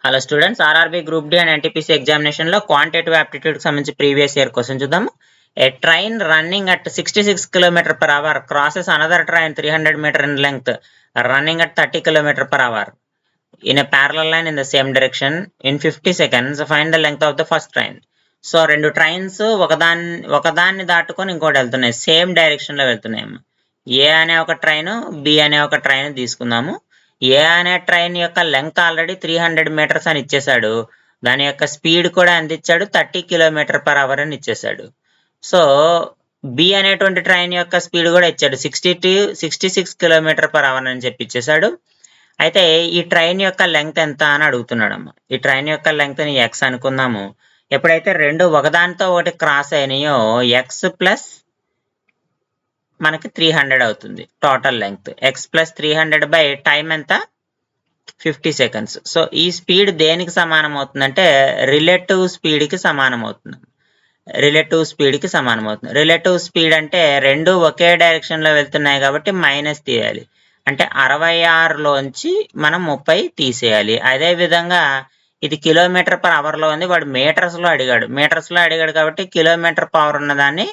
Hello students, RRB group D and NTPC examination లో quantitative aptitude కి సంబంధించి previous year question చూద్దాం. A train running at 66 km/h crosses another train 300 meter in length running at 30 km/h in a parallel line in the same direction in 50 seconds. Find the length of the first train. So రెండు trains ఒకదాన్ని దాటుకొని ఇంకోటి వెళ్తున్నాయి, same direction లో వెళ్తున్నాయి. ఏ అనే ఒక train, B అనే ఒక ట్రైన్ తీసుకుందాము. ఏ అనే ట్రైన్ యొక్క లెంగ్త్ ఆల్రెడీ 300 మీటర్స్ అని ఇచ్చేసాడు. దాని యొక్క స్పీడ్ కూడా ఎంత ఇచ్చాడు, 30 km/h అని ఇచ్చేసాడు. సో బి అనేటువంటి ట్రైన్ యొక్క స్పీడ్ కూడా ఇచ్చాడు, 66 km/h అని చెప్పి ఇచ్చేసాడు. అయితే ఈ ట్రైన్ యొక్క లెంగ్త్ ఎంత అని అడుగుతున్నాడు అమ్మ. ఈ ట్రైన్ యొక్క లెంగ్త్ ని ఎక్స్ అనుకుందాము. ఎప్పుడైతే రెండు ఒకదానితో ఒకటి క్రాస్ అయినాయో ఎక్స్ ప్లస్ మనకి 300 అవుతుంది total length. X plus 300 by time ఎంత, 50 సెకండ్స్. సో ఈ స్పీడ్ దేనికి సమానం అవుతుందంటే రిలేటివ్ స్పీడ్కి సమానం అవుతుంది. రిలేటివ్ స్పీడ్ అంటే రెండు ఒకే డైరెక్షన్లో వెళ్తున్నాయి కాబట్టి మైనస్ తీయాలి. అంటే 66లోంచి మనం 30 తీసేయాలి. అదేవిధంగా ఇది km/h ఉంది, వాడు మీటర్స్లో అడిగాడు కాబట్టి కిలోమీటర్ పవర్ ఉన్నదాన్ని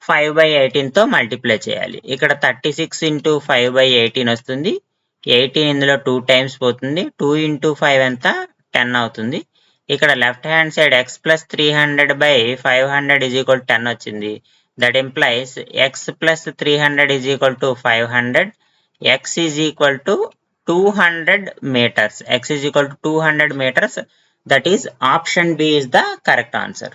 5/18తో మల్టిప్లై చేయాలి. ఇక్కడ 36 × 5/18 వస్తుంది. 18 ఇందులో 2 టైమ్స్ పోతుంది. 2 × 5 ఎంత, 10 అవుతుంది. ఇక్కడ left hand side x plus 300/500 = 10 వచ్చింది. That implies x plus 300 = 500. x = 200 meters. That is option B is the correct answer.